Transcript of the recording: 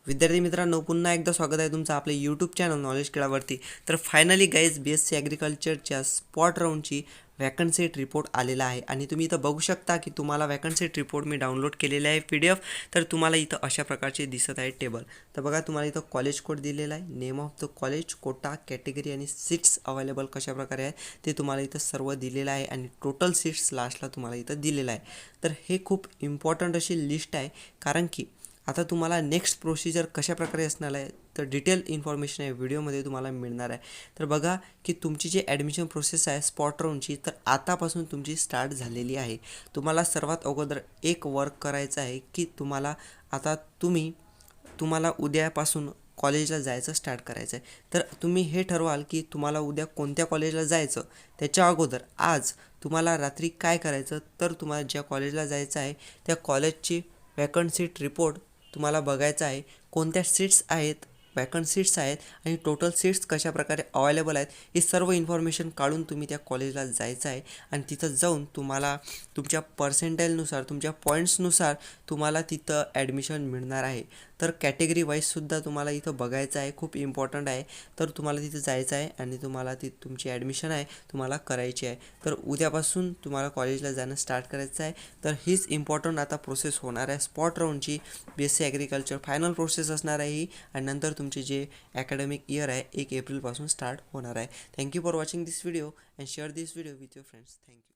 विद्यार्थी मित्रांनो, पुन्हा एकदा स्वागत आहे तुमचं आपल्या यूट्यूब चॅनल नॉलेजकेलावरती। तर फायनली गाईज BSc ॲग्रिकल्चरच्या स्पॉट राऊंडची वॅकन्सीट रिपोर्ट आलेला आहे आणि तुम्ही इथं बघू शकता की तुम्हाला वॅकन्सीट रिपोर्ट मी डाउनलोड केलेला आहे PDF। तर तुम्हाला इथं अशा प्रकारचे दिसत आहे टेबल। तर बघा, तुम्हाला इथं कॉलेज कोड दिलेला आहे, name of the college, quota, category आणि सीट्स अवेलेबल कशा प्रकारे आहे ते तुम्हाला इथं सर्व दिलेलं आहे आणि टोटल सीट्स लास्टला तुम्हाला इथं दिलेलं आहे। तर हे खूप इम्पॉर्टंट अशी लिस्ट आहे, कारण की आता तुम्हाला नेक्स्ट प्रोसिजर कशा प्रकारे असणार आहे तर डिटेल इन्फॉर्मेशन आहे व्हिडिओमध्ये तुम्हाला मिळणार आहे। तर बघा की तुमची जी ॲडमिशन प्रोसेस आहे स्पॉट राऊंडची, तर आतापासून तुमची स्टार्ट झालेली आहे। तुम्हाला सर्वात अगोदर एक वर्क करायचं आहे की आता तुम्हाला उद्यापासून कॉलेजला जायचं स्टार्ट करायचं आहे। तर तुम्ही हे ठरवाल की तुम्हाला उद्या कोणत्या कॉलेजला जायचं। त्याच्या अगोदर आज तुम्हाला रात्री काय करायचं, तर तुम्हाला ज्या कॉलेजला जायचं आहे त्या कॉलेजची वॅकंट सीट रिपोर्ट तुम्हाला बघायचा आहे, कोणत्या सीट्स आहेत, वॅकंट सीट्स आहेत आणि टोटल सीट्स कशा प्रकारे अवेलेबल आहेत, ही सर्व इन्फॉर्मेशन काढून तुम्ही त्या कॉलेजला जायचं आहे। आणि तिथं जाऊन तुम्हाला तुमच्या पर्सेंटाईलनुसार, तुमच्या पॉईंट्सनुसार तुम्हाला तिथं ॲडमिशन मिळणार आहे। तर कॅटेगरी वाईजसुद्धा तुम्हाला इथं बघायचं आहे, खूप इम्पॉर्टंट आहे। तर तुम्हाला तिथं जायचं आहे आणि तुम्हाला तुमची ॲडमिशन आहे तुम्हाला करायची आहे। तर उद्यापासून तुम्हाला कॉलेजला जाणं स्टार्ट करायचं आहे। तर हीच इम्पॉर्टंट आता प्रोसेस होणार आहे स्पॉट राऊंडची। BSc ॲग्रिकल्चर फायनल प्रोसेस असणार आहे ही, आणि नंतर तुमचे जे अकॅडमिक इयर आहे 1 एप्रिलपासून स्टार्ट होणार आहे। Thank you for watching this video and share this video with your friends. Thank you.